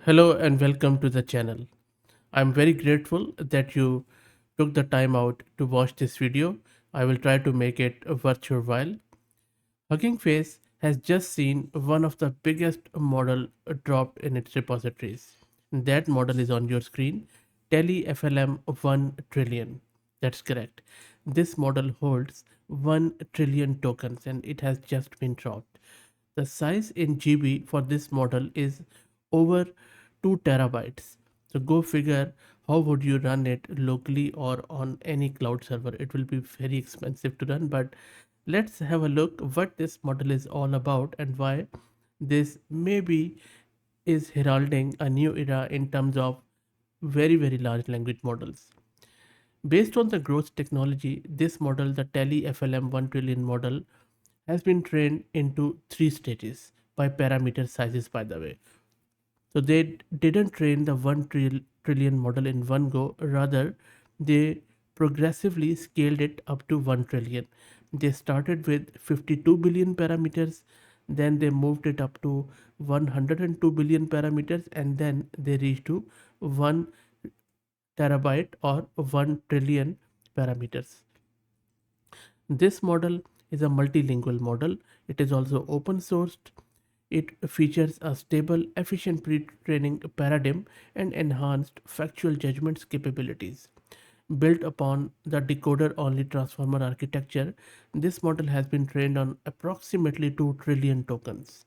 Hello and welcome to the channel. I'm very grateful that you took the time out to watch this video. I will try to make it worth your while. Hugging Face has just seen one of the biggest model dropped in its repositories. That model is on your screen, Tele FLM 1 trillion. That's correct. This model holds 1 trillion tokens and it has just been dropped. The size in GB for this model is over 2 terabytes. So go figure how would you run it locally or on any cloud server. It will be very expensive to run, but let's have a look what this model is all about and why this maybe is heralding a new era in terms of very large language models. Based on the growth technology, this model, the Tele FLM 1 trillion model, has been trained into three stages by parameter sizes, by the way. So they didn't train the 1 trillion model in one go, rather, they progressively scaled it up to 1 trillion. They started with 52 billion parameters, then they moved it up to 102 billion parameters, and then they reached to 1 terabyte or 1 trillion parameters. This model is a multilingual model. It is also open sourced. It features a stable, efficient pre-training paradigm and enhanced factual judgments capabilities. Built upon the decoder-only transformer architecture, this model has been trained on approximately 2 trillion tokens.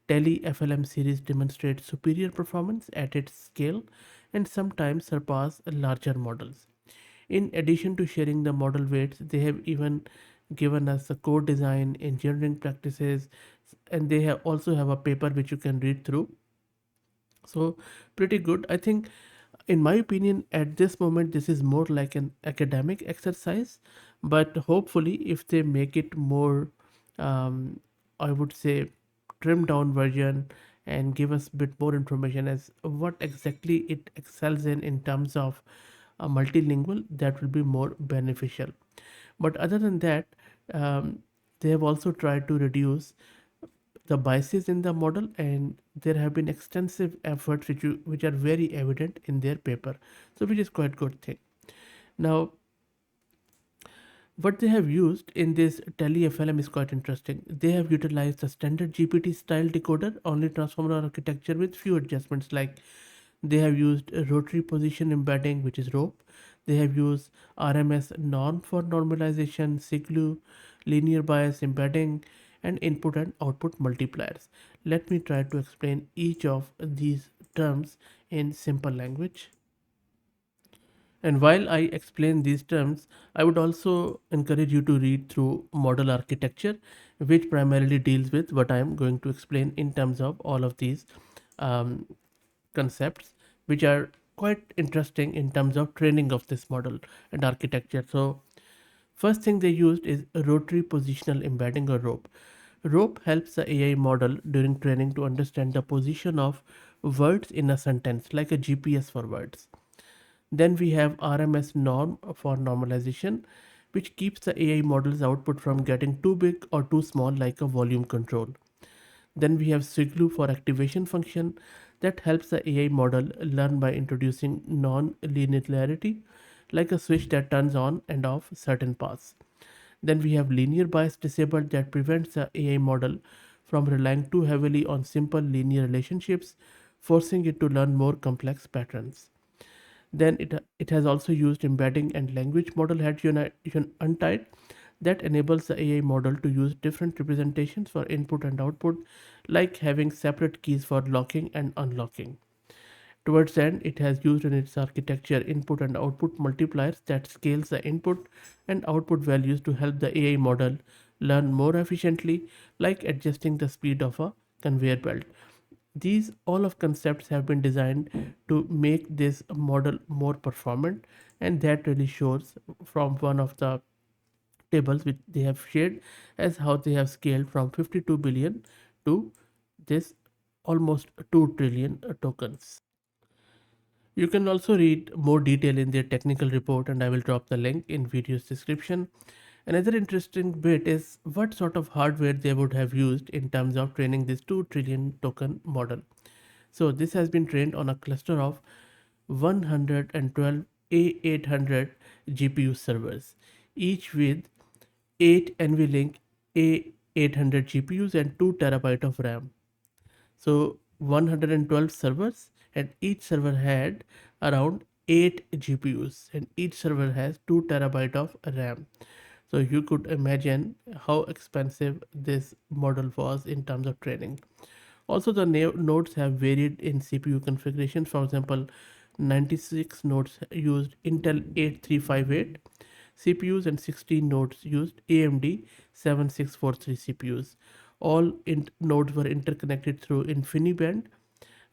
Tele FLM series demonstrates superior performance at its scale and sometimes surpass larger models. In addition to sharing the model weights, they have even given us the code design, engineering practices, and they have also have a paper which you can read through. So pretty good. I think, in my opinion, at this moment, this is more like an academic exercise, but hopefully, if they make it more, um, I would say, trimmed down version and give us a bit more information as what exactly it excels in terms of multilingual, that will be more beneficial. But other than that, um, they have also tried to reduce the biases in the model, and there have been extensive efforts which are very evident in their paper, so which is quite good thing. Now, what they have used in this Tele FLM is quite interesting. They have utilized the standard GPT style decoder only transformer architecture with few adjustments, like they have used a rotary position embedding, which is rope. They have used RMS norm for normalization, siglu, linear bias embedding, and input and output multipliers. Let me try to explain each of these terms in simple language. And while I explain these terms, I would also encourage you to read through model architecture, which primarily deals with what I am going to explain in terms of all of these um, concepts, which are quite interesting in terms of training of this model and architecture. So, first thing they used is rotary positional embedding or rope. Rope helps the AI model during training to understand the position of words in a sentence, like a GPS for words. Then we have RMS norm for normalization, which keeps the AI model's output from getting too big or too small, like a volume control. Then we have Siglu for activation function that helps the AI model learn by introducing non-linearity, like a switch that turns on and off certain paths. Then we have linear bias disabled that prevents the AI model from relying too heavily on simple linear relationships, forcing it to learn more complex patterns. Then it has also used embedding and language model head untied that enables the AI model to use different representations for input and output, like having separate keys for locking and unlocking. Towards the end, it has used in its architecture input and output multipliers that scales the input and output values to help the AI model learn more efficiently, like adjusting the speed of a conveyor belt. These all of concepts have been designed to make this model more performant, and that really shows from one of the tables which they have shared as how they have scaled from 52 billion to this almost 2 trillion tokens. You can also read more detail in their technical report, and I will drop the link in video's description. Another interesting bit is what sort of hardware they would have used in terms of training this 2 trillion token model. So this has been trained on a cluster of 112 A800 GPU servers, each with 8 NVLink A800 GPUs and 2 terabyte of RAM. So 112 servers, and each server had around 8 GPUs, and each server has 2 terabyte of RAM. So you could imagine how expensive this model was in terms of training. Also, the nodes have varied in CPU configuration. For example, 96 nodes used Intel 8358 CPUs and 16 nodes used AMD 7643 CPUs. All nodes were interconnected through InfiniBand,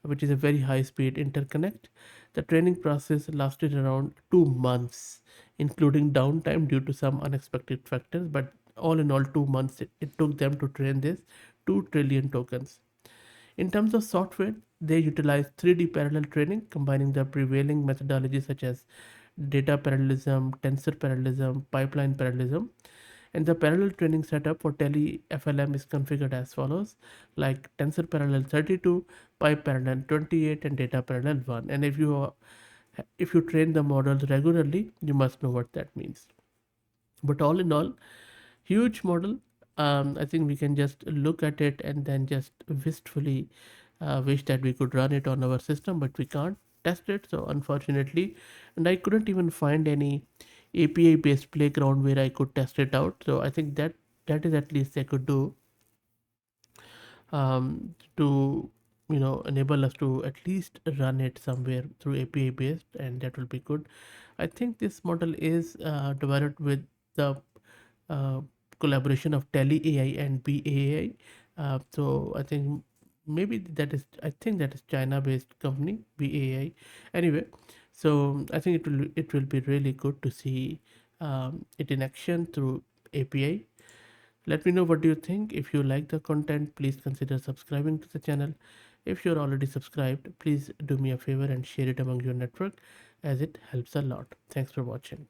which is a very high speed interconnect. The training process lasted around 2 months, including downtime due to some unexpected factors. But all in all, 2 months it took them to train this 2 trillion tokens. In terms of software, they utilize 3D parallel training, combining the prevailing methodologies such as data parallelism, tensor parallelism, pipeline parallelism. And the parallel training setup for Tele FLM is configured as follows, like tensor parallel 32, pipe parallel 28, and data parallel 1. And if you train the models regularly, you must know what that means. But all in all, huge model. I think we can just look at it and then just wistfully wish that we could run it on our system, but we can't test it. So unfortunately, and I couldn't even find any API based playground where I could test it out. So I think that is at least I could do to enable us to at least run it somewhere through API based, and that will be good. I think this model is developed with the uh, collaboration of Tele AI and BAI. So I think maybe that is, I think that is China based company BAI. Anyway, so I think it will be really good to see it in action through API. Let me know what do you think. If you like the content, please consider subscribing to the channel. If you're already subscribed, please do me a favor and share it among your network, as it helps a lot. Thanks for watching.